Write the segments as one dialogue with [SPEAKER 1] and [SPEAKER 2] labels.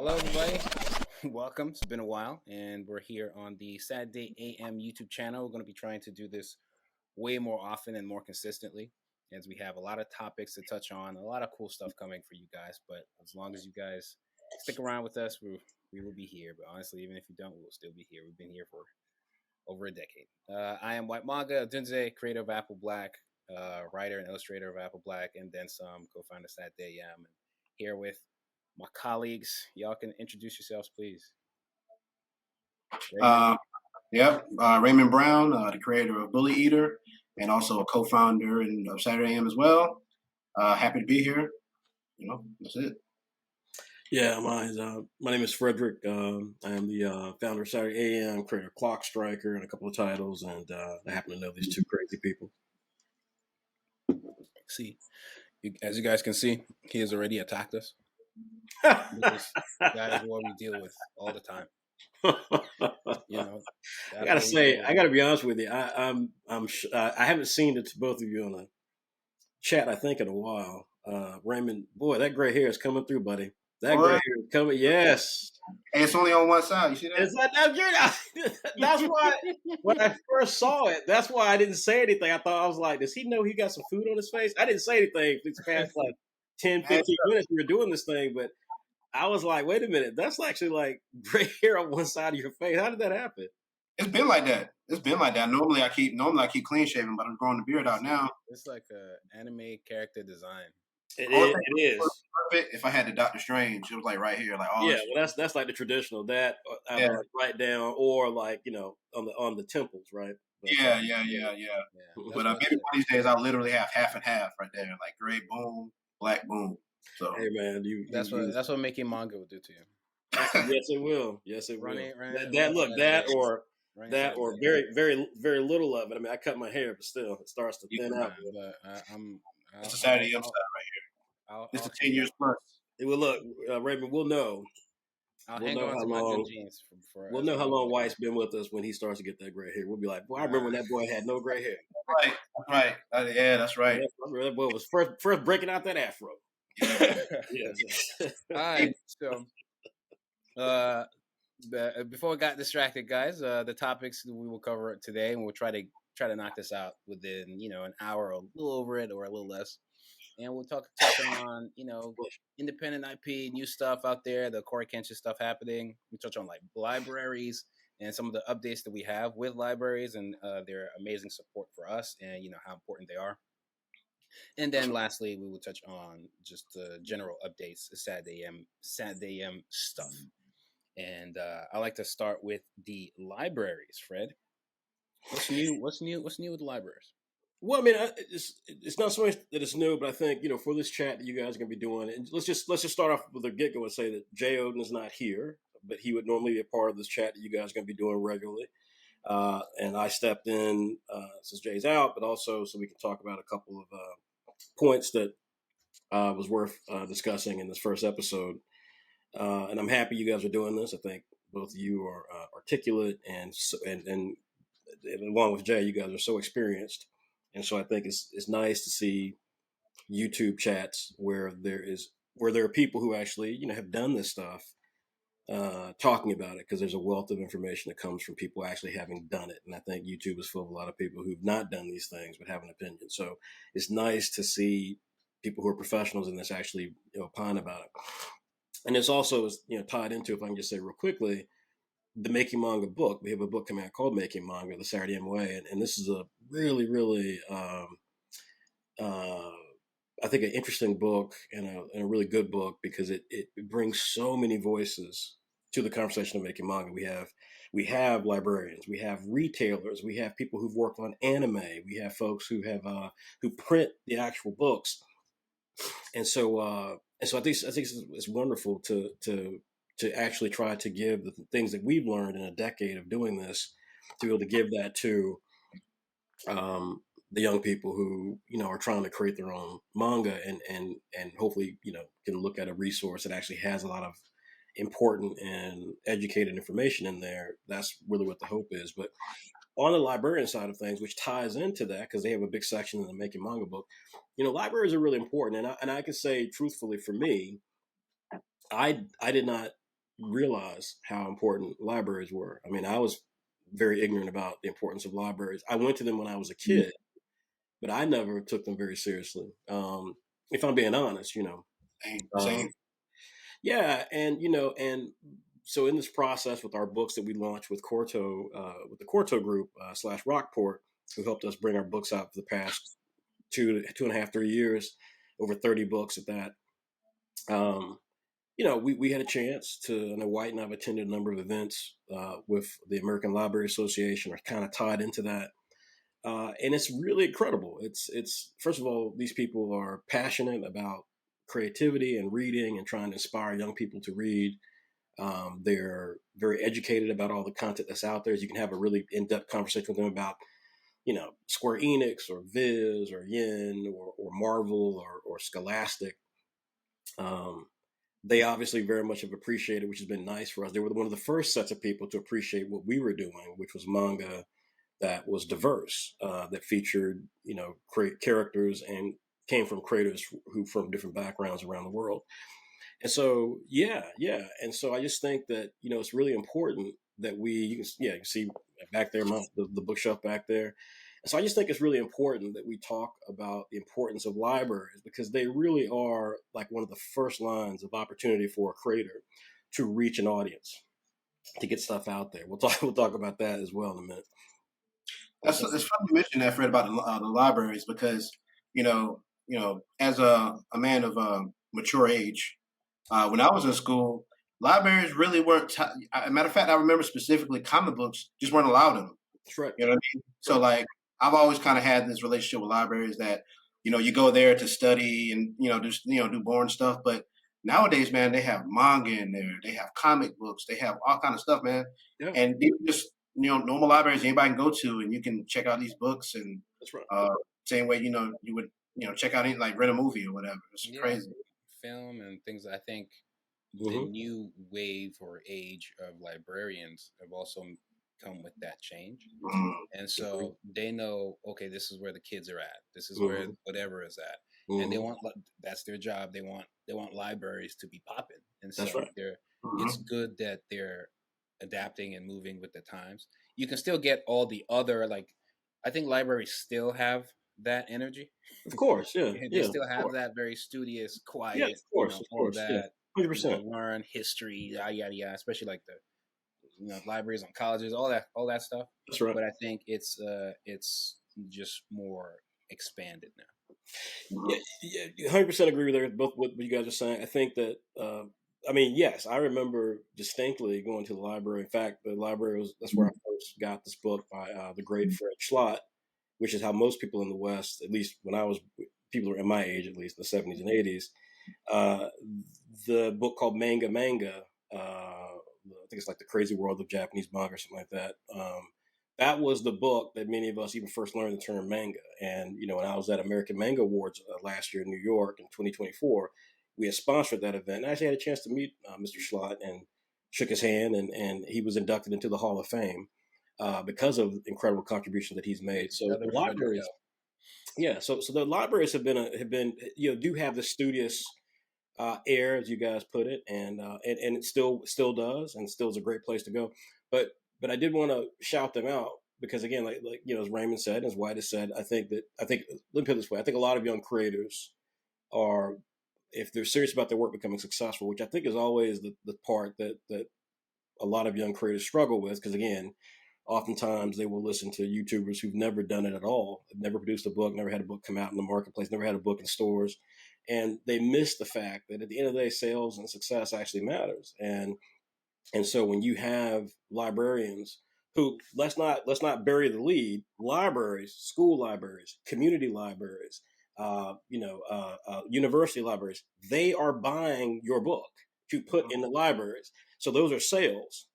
[SPEAKER 1] Hello, everybody. Welcome. It's been a while, and we're here on the Saturday AM YouTube channel. We're going to be trying to do this way more often and more consistently, as we have a lot of topics to touch on, a lot of cool stuff coming for you guys. But as long as you guys stick around with us, we will be here. But honestly, even if you don't, we'll still be here. We've been here for over a decade. I am Whyt Manga Dunze, creator of Apple Black, writer and illustrator of Apple Black, and then some, co-founder of Saturday AM, and here with my colleagues. Y'all can introduce yourselves, please.
[SPEAKER 2] Raymond. Raymond Brown, the creator of Bully Eater, and also a co-founder of Saturday AM as well. Happy to be here. That's it.
[SPEAKER 3] Yeah, my name is Frederick. I am the founder of Saturday AM, creator of Clock Striker, and a couple of titles, and I happen to know these two crazy people.
[SPEAKER 1] See, as you guys can see, he has already attacked us. That is what we deal with all the time.
[SPEAKER 3] I gotta be honest with you. I haven't seen it to both of you on a chat, I think, in a while. Raymond, boy, that gray hair is coming through, buddy. That gray hair is coming. Yes.
[SPEAKER 2] And it's only on one side. You see that?
[SPEAKER 3] That's why when I first saw it, that's why I didn't say anything. I was like, does he know he got some food on his face? I didn't say anything for these past like 10, 15 minutes we were doing this thing, but I was like, wait a minute, that's actually like gray hair on one side of your face. How did that happen?
[SPEAKER 2] It's been like that. Normally I keep clean shaven, but I'm growing the beard out now.
[SPEAKER 1] It's like a anime character design.
[SPEAKER 3] It is.
[SPEAKER 2] Perfect. If I had the Doctor Strange, it was like right here, like
[SPEAKER 3] well, that's like the traditional that like right down or like on the temples, right? But,
[SPEAKER 2] yeah. But maybe one of these days I'll literally have half and half right there, like gray boom, black boom. So
[SPEAKER 3] hey man,
[SPEAKER 1] that's what making manga will do to you.
[SPEAKER 3] Yes, it will. Yes, it will. That or very little of it. I mean, I cut my hair, but still, it starts to thin out.
[SPEAKER 2] It's a Saturday side right here. It's 10 years plus.
[SPEAKER 3] It will look, Raymond. We'll know.
[SPEAKER 1] We'll know how long.
[SPEAKER 3] We'll know how long Whyt's been with us when he starts to get that gray hair. We'll be like, boy, I remember when that boy had no gray hair.
[SPEAKER 2] Right. Yeah, that's right.
[SPEAKER 3] I remember that boy was first breaking out that afro.
[SPEAKER 1] Yeah. All right. So, before we got distracted, guys, the topics that we will cover today, and we'll try to knock this out within an hour, or a little over it, or a little less. And we'll touch on independent IP, new stuff out there, the Corey Kenshin stuff happening. We touch on like libraries and some of the updates that we have with libraries and their amazing support for us, and how important they are. And then lastly, we will touch on just the general updates, Saturday AM stuff. And I like to start with the libraries. Fred, what's new? What's new with the libraries?
[SPEAKER 3] Well, I mean, it's not so much that it's new, but I think for this chat that you guys are going to be doing, and let's just start off with a get go and say that Jay Oden is not here, but he would normally be a part of this chat that you guys are going to be doing regularly. And I stepped in since Jay's out, but also so we can talk about a couple of points that was worth discussing in this first episode. And I'm happy you guys are doing this. I think both of you are articulate and along with Jay, you guys are so experienced. And so I think it's nice to see YouTube chats where there are people who actually, have done this stuff, talking about it, because there's a wealth of information that comes from people actually having done it. And I think YouTube is full of a lot of people who've not done these things but have an opinion. So it's nice to see people who are professionals in this actually opine about it. And it's also tied into, if I can just say real quickly, the Making Manga book. We have a book coming out called Making Manga, the Saturday AM Way. And this is a really, really, I think, an interesting book and a really good book, because it brings so many voices to the conversation of making manga. We have librarians, we have retailers, we have people who've worked on anime, we have folks who have who print the actual books. And so I think it's wonderful to actually try to give the things that we've learned in a decade of doing this, to be able to give that to the young people who are trying to create their own manga, and hopefully can look at a resource that actually has a lot of important and educated information in there. That's really what the hope is. But on the librarian side of things, which ties into that, because they have a big section in the Making Manga book, libraries are really important. And I can say truthfully, for me, I did not realize how important libraries were. I mean, I was very ignorant about the importance of libraries. I went to them when I was a kid, but I never took them very seriously. If I'm being honest,
[SPEAKER 2] Same,
[SPEAKER 3] Um,
[SPEAKER 2] same.
[SPEAKER 3] yeah, and so in this process with our books that we launched with Corto, with the Corto group / Rockport, who helped us bring our books out for the past 2.5, 3 years, over 30 books at that. We had a chance to. I know Whyt and I've attended a number of events with the American Library Association, or kind of tied into that. And it's really incredible. It's first of all, these people are passionate about creativity and reading and trying to inspire young people to read. They're very educated about all the content that's out there. You can have a really in-depth conversation with them about, Square Enix or Viz or Yin or Marvel or Scholastic. Um, they obviously very much have appreciated, which has been nice for us. They were one of the first sets of people to appreciate what we were doing, which was manga that was diverse, that featured, characters and came from creators who from different backgrounds around the world. And so, yeah. And so I just think that, it's really important that you can see back there, the bookshelf back there. And so I just think it's really important that we talk about the importance of libraries, because they really are like one of the first lines of opportunity for a creator to reach an audience, to get stuff out there. We'll talk about that as well in a minute.
[SPEAKER 2] That's it's funny you mention that, Fred, about the libraries, because as a man of mature age, when I was in school, libraries really weren't. Matter of fact, I remember specifically comic books just weren't allowed in them.
[SPEAKER 3] That's right.
[SPEAKER 2] You know what I mean? So
[SPEAKER 3] Right.
[SPEAKER 2] like, I've always kind of had this relationship with libraries that you go there to study and just do boring stuff. But nowadays, man, they have manga in there, they have comic books, they have all kind of stuff, man.
[SPEAKER 3] Yeah,
[SPEAKER 2] And even just normal libraries anybody can go to, and you can check out these books, and
[SPEAKER 3] that's right.
[SPEAKER 2] same way you would check out any, like, rent a movie or whatever. It's
[SPEAKER 1] Yeah,
[SPEAKER 2] crazy.
[SPEAKER 1] film and things. I think the
[SPEAKER 3] Hmm.
[SPEAKER 1] new wave or age of librarians have also come with that change.
[SPEAKER 2] Mm,
[SPEAKER 1] And so they know, okay, this is where the kids are at. This is where
[SPEAKER 3] Hmm.
[SPEAKER 1] whatever is at, and they
[SPEAKER 3] Hmm.
[SPEAKER 1] want that's their job. They want libraries to be popping, and
[SPEAKER 3] That's
[SPEAKER 1] so
[SPEAKER 3] right.
[SPEAKER 1] it's
[SPEAKER 2] mhm.
[SPEAKER 1] good that they're adapting and moving with the times. You can still get all the other, like, I think libraries still have that energy.
[SPEAKER 3] Of course. Yeah.
[SPEAKER 1] They
[SPEAKER 3] Yeah. Of
[SPEAKER 1] still have
[SPEAKER 3] course.
[SPEAKER 1] that very studious,
[SPEAKER 3] Yeah.
[SPEAKER 1] quiet,
[SPEAKER 3] Of course. Of
[SPEAKER 1] all
[SPEAKER 3] course. Yeah.
[SPEAKER 1] that,
[SPEAKER 3] 100%.
[SPEAKER 1] learn history, yada yada yada, especially like the libraries on colleges, all that stuff.
[SPEAKER 3] That's right.
[SPEAKER 1] But I think it's just more expanded now.
[SPEAKER 3] Yeah. Yeah. 100% agree with both what you guys are saying. I think that. I mean, yes, I remember distinctly going to the library. In fact, the library that's where I first got this book by the great Fred Schlott, which is how most people in the West, at least when I was, people were in my age, at least the 70s and 80s, uh, the book called Manga Manga. I think it's like the Crazy World of Japanese Manga or something like that. That was the book that many of us even first learned the term manga. And when I was at American Manga Awards last year in New York in 2024, we had sponsored that event. And I actually had a chance to meet Mr. Schlott and shook his hand, and he was inducted into the Hall of Fame because of incredible contributions that he's made. So the
[SPEAKER 1] Another Frederick.
[SPEAKER 3] libraries, yeah. So the libraries have been do have the studious air, as you guys put it, and it still does, and still is a great place to go. But I did want to shout them out because, again, like as Raymond said, as Whyt has said, I think let me put it this way: I think a lot of young creators are, if they're serious about their work becoming successful, which I think is always the part that a lot of young creators struggle with, because again, oftentimes they will listen to YouTubers who've never done it at all, never produced a book, never had a book come out in the marketplace, never had a book in stores, and they miss the fact that at the end of the day, sales and success actually matters. And so when you have librarians who, let's not bury the lead, libraries, school libraries, community libraries, university libraries, they are buying your book to put in the libraries. So those are sales.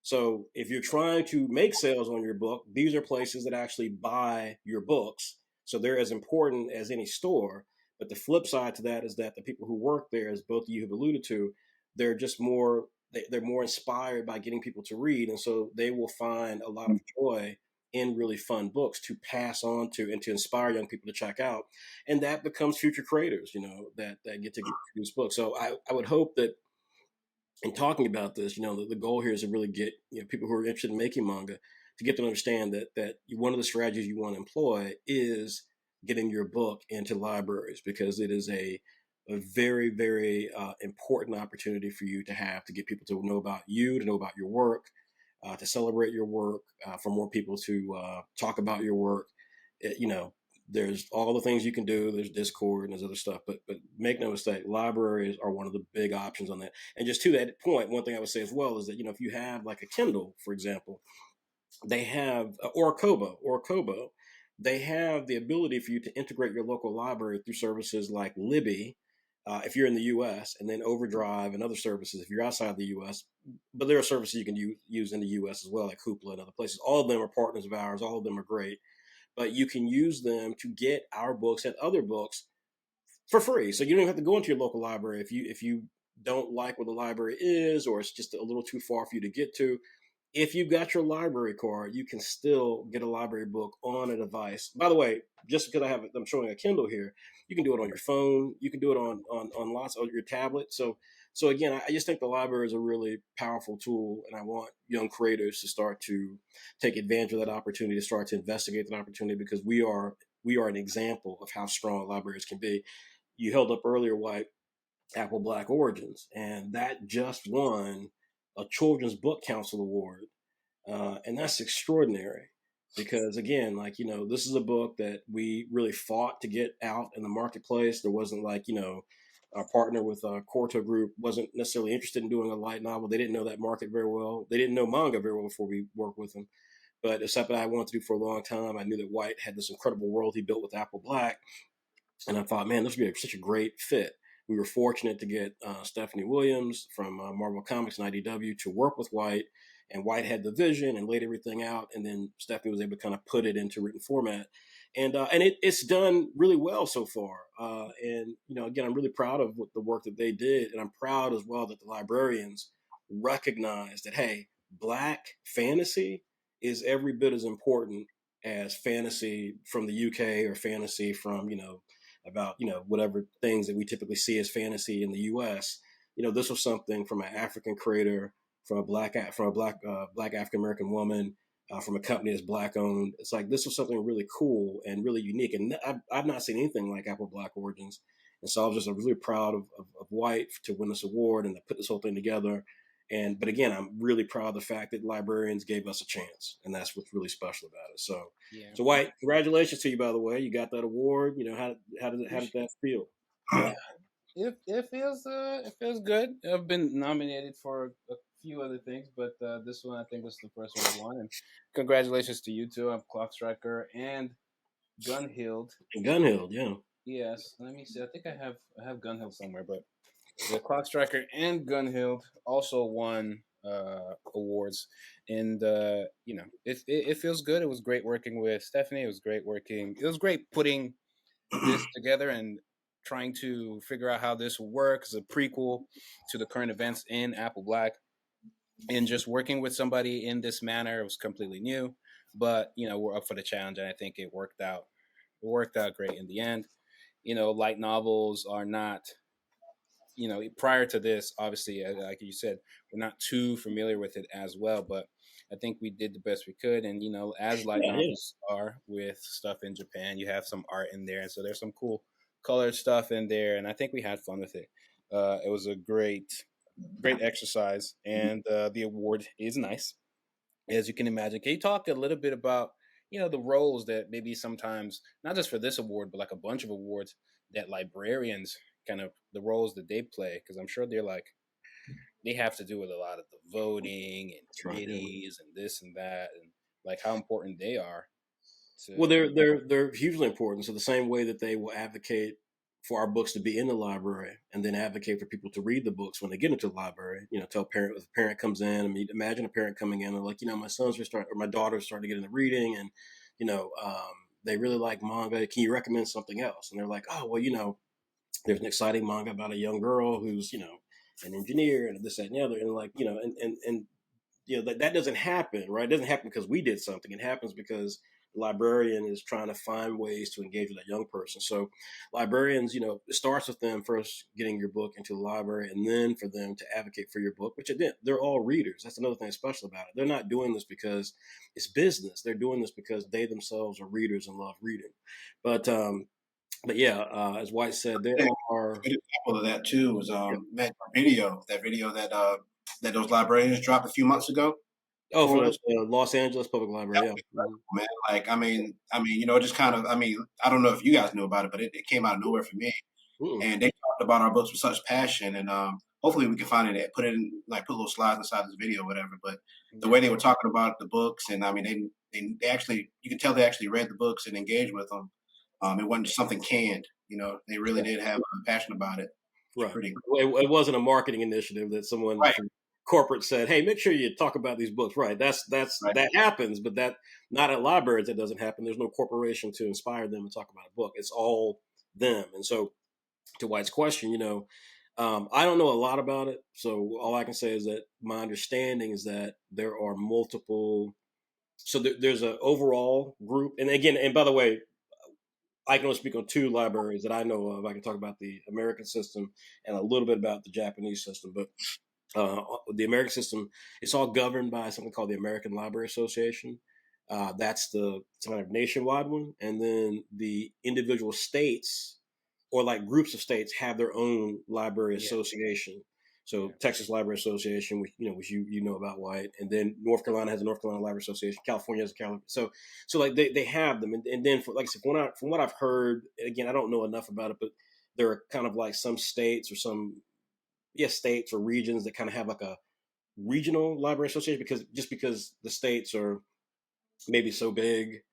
[SPEAKER 3] So if you're trying to make sales on your book, these are places that actually buy your books. So they're as important as any store. But the flip side to that is that the people who work there, as both of you have alluded to, they're just more they're more inspired by getting people to read, and so they will find a lot of joy in really fun books to pass on to and to inspire young people to check out, and that becomes future creators, that get to produce books. So I would hope that in talking about this, the goal here is to really get people who are interested in making manga to get them to understand that one of the strategies you want to employ is getting your book into libraries, because it is a very, very important opportunity for you to have to get people to know about you, to know about your work, to celebrate your work, for more people to talk about your work. There's all the things you can do. There's Discord and there's other stuff, but make no mistake, libraries are one of the big options on that. And just to that point, one thing I would say as well is that if you have like a Kindle, for example, they have or a Kobo, they have the ability for you to integrate your local library through services like Libby, if you're in the U.S., and then Overdrive and other services if you're outside the U.S. But there are services you can use in the U.S. as well, like Hoopla and other places. All of them are partners of ours. All of them are great, but you can use them to get our books and other books for free. So you don't have to go into your local library if you don't like where the library is, or it's just a little too far for you to get to. If you've got your library card, you can still get a library book on a device. By the way, just because I'm showing a Kindle here, you can do it on your phone. You can do it on lots of your tablet. So again, I just think the library is a really powerful tool, and I want young creators to start to take advantage of that opportunity, to start to investigate that opportunity, because we are an example of how strong libraries can be. You held up earlier, Whyt, Apple Black Origins, and that just won a Children's Book Council award, and that's extraordinary, because again, this is a book that we really fought to get out in the marketplace. There wasn't our partner with Corto Group wasn't necessarily interested in doing a light novel. They didn't know that market very well. They didn't know manga very well before we worked with them. But it's something I wanted to do for a long time. I knew that Whyt had this incredible world he built with Apple Black, and I thought, man, this would be such a great fit. We were fortunate to get Stephanie Williams from Marvel Comics and IDW to work with Whyt, and Whyt had the vision and laid everything out, and then Stephanie was able to kind of put it into written format, and it's done really well so far. And again, I'm really proud of the work that they did, and I'm proud as well that the librarians recognize that, hey, Black fantasy is every bit as important as fantasy from the UK, or fantasy from about whatever things that we typically see as fantasy in the U.S. This was something from an African creator, from a black African American woman, from a company that's Black owned. It's like, this was something really cool and really unique, and I've not seen anything like Apple Black Origins. And so I was just really proud of Whyt to win this award and to put this whole thing together. But again, I'm really proud of the fact that librarians gave us a chance, and that's what's really special about it. So,
[SPEAKER 1] Yeah.
[SPEAKER 3] so Whyt, congratulations to you, by the way. You got that award. How did that feel?
[SPEAKER 1] It feels good. I've been nominated for a few other things, but this one I think was the first one I won. And congratulations to you too. I'm Clock Striker and Gunhild.
[SPEAKER 3] Gunhild, yeah.
[SPEAKER 1] Yes, let me see. I think I have Gunhild somewhere, but the Clock Striker and Gunhild also won awards, and it feels good. It was great working with Stephanie. It was great working. It was great putting this together and trying to figure out how this will work as a prequel to the current events in Apple Black, and just working with somebody in this manner. It was completely new, but we're up for the challenge, and I think it worked out. It worked out great in the end. Light novels are not, prior to this, obviously, like you said, we're not too familiar with it as well, but I think we did the best we could. And, as light novels are with stuff in Japan, you have some art in there. And so there's some cool colored stuff in there. And I think we had fun with it. It was a great exercise. And the award is nice, as you can imagine. Can you talk a little bit about, the roles that maybe sometimes, not just for this award, but like a bunch of awards, that librarians kind of, the roles that they play? Because I'm sure they have to do with a lot of the voting and committees and this and that, and like how important they are.
[SPEAKER 3] Well, they're hugely important. So the same way that they will advocate for our books to be in the library, and then advocate for people to read the books when they get into the library. Tell if a parent comes in. I mean, imagine a parent coming in and like, my son's or my daughter's starting to get into reading, and they really like manga. Can you recommend something else? And they're like, oh, well, there's an exciting manga about a young girl who's an engineer and this, that, and the other, and like and that doesn't happen, right? It doesn't happen because we did something. It happens because The librarian is trying to find ways to engage with that young person. So librarians, it starts with them first getting your book into the library, and then for them to advocate for your book, which again, they're all readers. That's another thing special about it. They're not doing this because it's business. They're doing this because they themselves are readers and love reading. But yeah, as Whyt said, there are
[SPEAKER 2] A good example of that too was
[SPEAKER 3] yeah.
[SPEAKER 2] that video that those librarians dropped a few months ago
[SPEAKER 3] From
[SPEAKER 2] for
[SPEAKER 3] the
[SPEAKER 2] us.
[SPEAKER 3] Los Angeles Public Library.
[SPEAKER 2] That
[SPEAKER 3] Yeah.
[SPEAKER 2] was incredible, man. Like, just kind of, I don't know if you guys knew about it, but it came out of nowhere for me.
[SPEAKER 3] Mm.
[SPEAKER 2] And they talked about our books with such passion, and hopefully we can find it, put it in, like, put little slides inside this video or whatever. But the way they were talking about the books, and they actually, you could tell they actually read the books and engaged with them. It wasn't just something canned. They really did have a passion about it.
[SPEAKER 3] Right.
[SPEAKER 2] Pretty
[SPEAKER 3] It wasn't a marketing initiative that someone
[SPEAKER 2] right,
[SPEAKER 3] from corporate said, "Hey, make sure you talk about these books." Right.
[SPEAKER 2] right.
[SPEAKER 3] That happens, but that not at libraries. That doesn't happen. There's no corporation to inspire them to talk about a book. It's all them. And so, to White's question, I don't know a lot about it. So all I can say is that my understanding is that there are multiple. So there's an overall group, and again, and by the way, I can only speak on two libraries that I know of. I can talk about the American system and a little bit about the Japanese system. But the American system, it's all governed by something called the American Library Association. That's the kind of nationwide one. And then the individual states or like groups of states have their own library association. So Texas Library Association, which you know about, Whyt, and then North Carolina has a North Carolina Library Association. California has a California. So like they have them, and then like I said, from what I've heard, again, I don't know enough about it, but there are kind of like some states or states or regions that kind of have like a regional library association because the states are maybe so big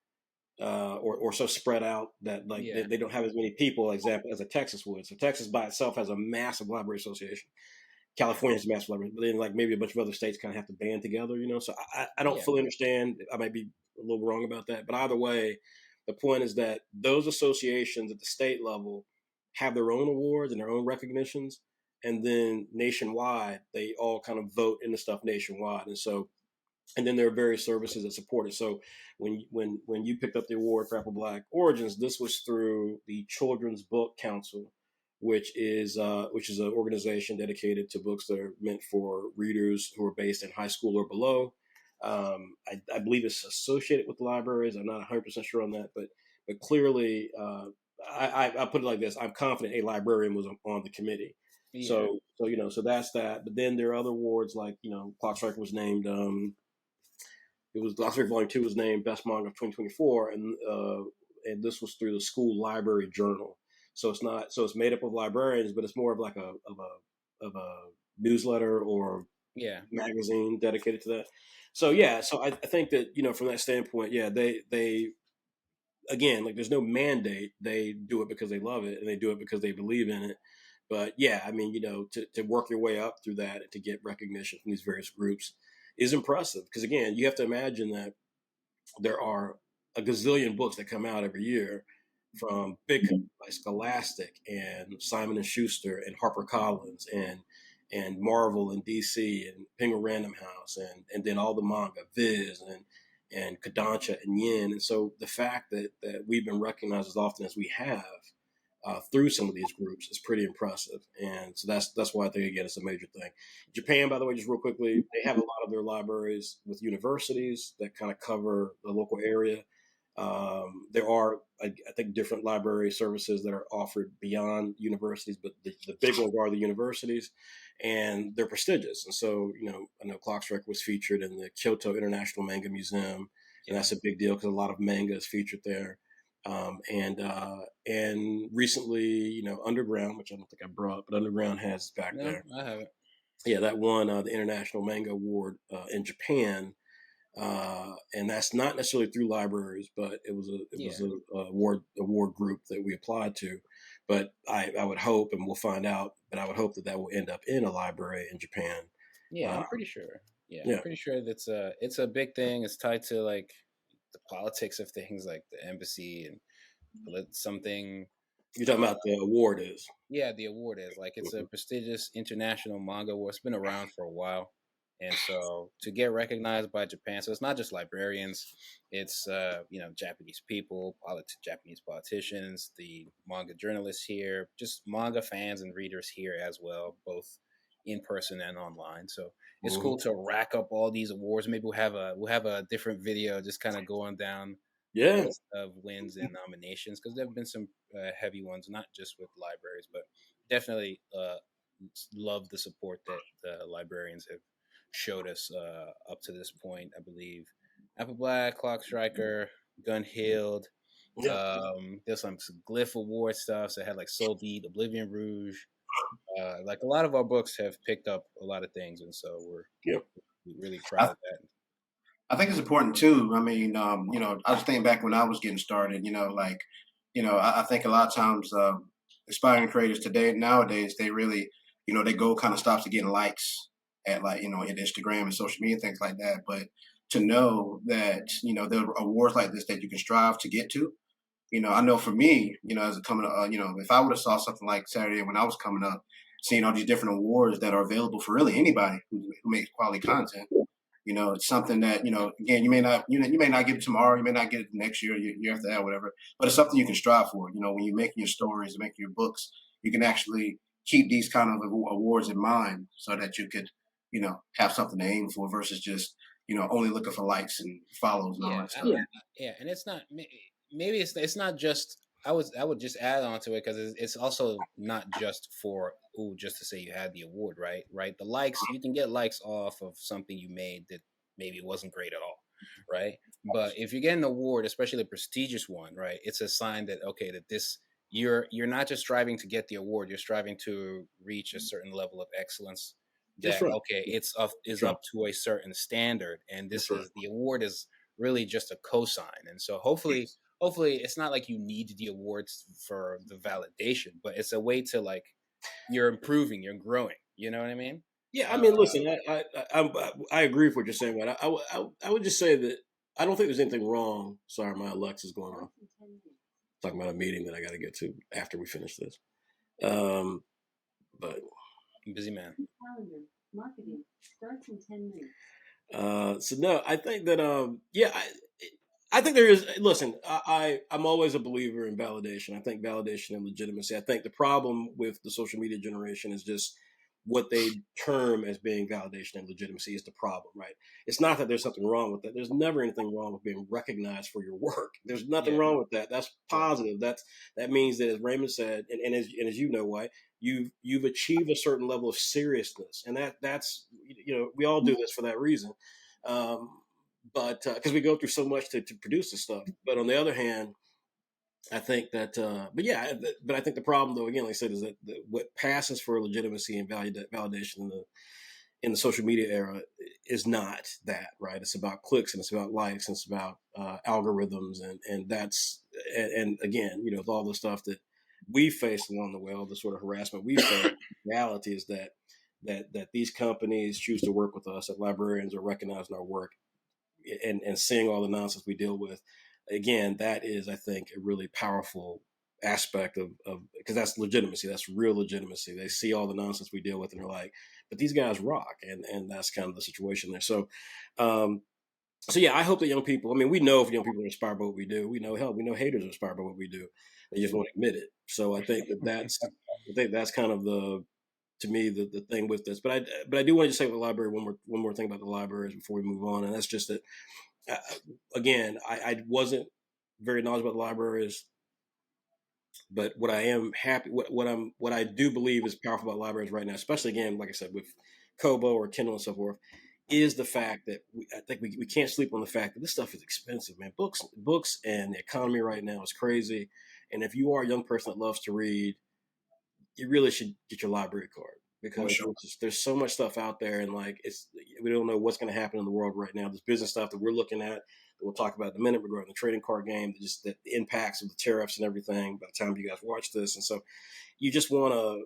[SPEAKER 3] or so spread out that like they don't have as many people, example, as a Texas would. So Texas by itself has a massive library association. California's a massive library, but then like maybe a bunch of other states kind of have to band together, So I don't fully understand. I might be a little wrong about that, but either way, the point is that those associations at the state level have their own awards and their own recognitions, and then nationwide they all kind of vote into stuff nationwide, and then there are various services that support it. So when you picked up the award for Apple Black Origins, this was through the Children's Book Council, which is an organization dedicated to books that are meant for readers who are based in high school or below. I believe it's associated with libraries. I'm not 100% sure on that, but clearly, I put it like this: I'm confident a librarian was on the committee. Yeah. So that's that. But then there are other awards like Clock Striker was named. It was Lost Rick Volume 2 was named Best Manga of 2024, and this was through the School Library Journal. So it's made up of librarians, but it's more of like a newsletter or magazine dedicated to that. So I think that from that standpoint, they again, like, there's no mandate. They do it because they love it and they do it because they believe in it. But to work your way up through that and to get recognition from these various groups is impressive. Because again, you have to imagine that there are a gazillion books that come out every year from big companies like Scholastic and Simon and Schuster and HarperCollins and Marvel and DC and Penguin Random House and then all the manga, Viz and Kodansha and Yin. And so the fact that we've been recognized as often as we have through some of these groups is pretty impressive. And so that's why I think, again, it's a major thing. Japan, by the way, just real quickly, they have a lot of their libraries with universities that kind of cover the local area. There are, I think, different library services that are offered beyond universities, but the big ones are the universities, and they're prestigious. And so, I know Clockstrike was featured in the Kyoto International Manga Museum, and that's a big deal because a lot of manga is featured there. And recently, Underground, which I don't think I brought, but Underground has back there.
[SPEAKER 1] I haven't.
[SPEAKER 3] Yeah, that won the International Manga Award in Japan. And that's not necessarily through libraries, but it was a award group that we applied to. But I would hope, and we'll find out, but I would hope that will end up in a library in Japan.
[SPEAKER 1] Yeah, I'm pretty sure. I'm pretty sure that's it's a big thing. It's tied to like the politics of things, like the embassy and something.
[SPEAKER 3] You're talking about the award is?
[SPEAKER 1] Yeah, the award is like it's a prestigious international manga award. It's been around for a while. And so to get recognized by Japan, so it's not just librarians, it's Japanese people, Japanese politicians, the manga journalists here, just manga fans and readers here as well, both in person and online. So it's
[SPEAKER 3] Mm-hmm.
[SPEAKER 1] cool to rack up all these awards. Maybe we'll have a different video just kind of going down the
[SPEAKER 3] Yeah.
[SPEAKER 1] list of wins and nominations, because there have been some heavy ones, not just with libraries, but definitely love the support that the librarians have showed us up to this point. I believe Apple Black, Clock Striker, Gun Healed.
[SPEAKER 3] Yeah.
[SPEAKER 1] There's some Glyph Award stuff. So I had like Soul Beat, Oblivion Rouge. Like a lot of our books have picked up a lot of things, and so we're
[SPEAKER 3] Yeah.
[SPEAKER 1] really
[SPEAKER 2] I,
[SPEAKER 1] proud of that.
[SPEAKER 2] I think it's important too. I mean, I was thinking back when I was getting started. I think a lot of times aspiring creators today nowadays they really, they go kind of stops to getting likes at at Instagram and social media and things like that. But to know that there are awards like this that you can strive to get to. I know for me, as a coming, if I would have saw something like Saturday when I was coming up, seeing all these different awards that are available for really anybody who makes quality content. It's something that again, you may not get it tomorrow, you may not get it next year, year after that, whatever. But it's something you can strive for. When you're making your stories, and making your books, you can actually keep these kind of awards in mind, so that you could, have something to aim for versus just only looking for likes and follows and all
[SPEAKER 1] Yeah,
[SPEAKER 2] that stuff.
[SPEAKER 1] yeah, and it's not maybe it's not just. I would just add on to it because it's also not just for just to say you had the award, right. The likes, you can get likes off of something you made that maybe wasn't great at all, right. But if you get an award, especially a prestigious one, right, it's a sign that okay, that this you're not just striving to get the award, you're striving to reach a certain level of excellence.
[SPEAKER 3] That's
[SPEAKER 1] That
[SPEAKER 3] right.
[SPEAKER 1] okay, is
[SPEAKER 3] Sure.
[SPEAKER 1] up to a certain standard, and this
[SPEAKER 3] That's right.
[SPEAKER 1] is the award is really just a cosign. And so hopefully it's not like you need the awards for the validation, but it's a way to like you're improving, you're growing. You know what I mean?
[SPEAKER 3] Yeah. I
[SPEAKER 1] Uh,
[SPEAKER 3] mean, listen, I agree with what you're saying, but I would just say that I don't think there's anything wrong. Sorry, my Alexa's going off. Talking about a meeting that I got to get to after we finish this. Um, but
[SPEAKER 1] busy man.
[SPEAKER 3] so no, I think that I think there is. Listen, I'm always a believer in validation. I think validation and legitimacy. I think the problem with the social media generation is just what they term as being validation and legitimacy is the problem, right? It's not that there's something wrong with that. There's never anything wrong with being recognized for your work. There's nothing
[SPEAKER 1] Yeah.
[SPEAKER 3] wrong with that. That's positive. That means that, as Raymond said, and as you know, why you've achieved a certain level of seriousness, and that's we all do this for that reason. Um, but because we go through so much to produce this stuff. But on the other hand, I think that, but I think the problem, though, again, like I said, is that what passes for legitimacy and validation in the social media era is not that, right? It's about clicks and it's about likes and it's about algorithms and that's and again, with all the stuff that we face along the way, all the sort of harassment we face. Reality is that these companies choose to work with us, that librarians are recognizing our work and seeing all the nonsense we deal with. Again, that is, I think, a really powerful aspect of because that's legitimacy. That's real legitimacy. They see all the nonsense we deal with, and they're like, "But these guys rock," and that's kind of the situation there. Um, so yeah, I hope that young people. I mean, we know if young people are inspired by what we do. We know haters are inspired by what we do. They just won't admit it. So I think that's kind of to me the thing with this. But I do want to say with the library one more thing about the libraries before we move on, and that's just that uh, again, I wasn't very knowledgeable about the libraries, but what I am happy, what I do believe is powerful about libraries right now, especially again, like I said, with Kobo or Kindle and so forth, is the fact that I think we can't sleep on the fact that this stuff is expensive, man. Books and the economy right now is crazy. And if you are a young person that loves to read, you really should get your library card
[SPEAKER 2] For
[SPEAKER 3] because
[SPEAKER 2] sure.
[SPEAKER 3] there's so much stuff out there and like we don't know what's going to happen in the world right now. There's business stuff that we're looking at that we'll talk about in a minute regarding the trading card game, just the impacts of the tariffs and everything by the time you guys watch this. And so you just want to,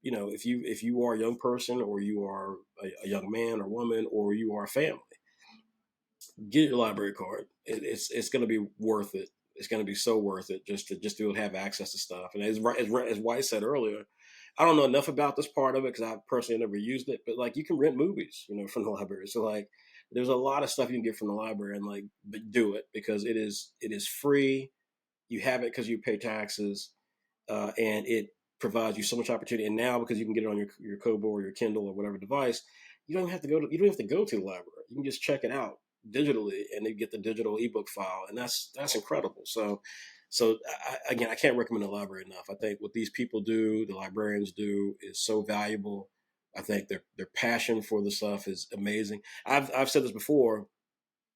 [SPEAKER 3] if you are a young person or you are a young man or woman or you are a family, get your library card. It's going to be worth it. It's going to be so worth it just to be able to have access to stuff. And as Whyt said earlier, I don't know enough about this part of it because I personally never used it, but like you can rent movies, from the library. So like there's a lot of stuff you can get from the library, and like but do it because it is free. You have it because you pay taxes, and it provides you so much opportunity. And now because you can get it on your Kobo or your Kindle or whatever device, you don't have to go to the library. You can just check it out digitally, and you get the digital ebook file, and that's incredible. So again, I can't recommend the library enough. I think what these people do, the librarians do, is so valuable. I think their passion for the stuff is amazing. I've said this before.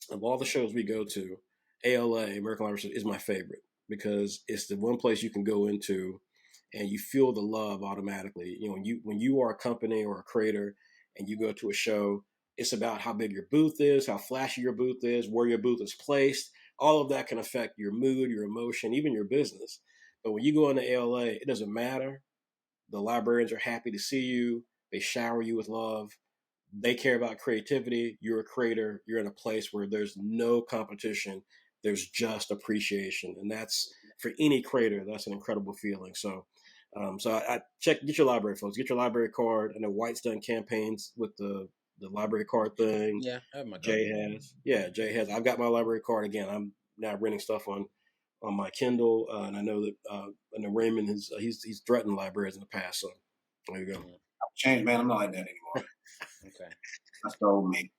[SPEAKER 3] Of all the shows we go to, ALA, American Library Association, is my favorite because it's the one place you can go into and you feel the love automatically. When you are a company or a creator and you go to a show, it's about how big your booth is, how flashy your booth is, where your booth is placed. All of that can affect your mood, your emotion, even your business. But when you go into ALA, it doesn't matter. The librarians are happy to see you. They shower you with love. They care about creativity. You're a creator. You're in a place where there's no competition. There's just appreciation, and that's for any creator. That's an incredible feeling. So I get your library, folks. Get your library card. I know Whyt's done campaigns with the library card thing.
[SPEAKER 1] Yeah, I have my card.
[SPEAKER 3] Jay has, yeah, Jay has. I've got my library card again. I'm now renting stuff on my Kindle, and I know that I know Raymond has he's threatened libraries in the past. So there you go.
[SPEAKER 1] Mm,
[SPEAKER 2] Change, man. I'm not like that anymore.
[SPEAKER 1] okay.
[SPEAKER 2] That's the old me.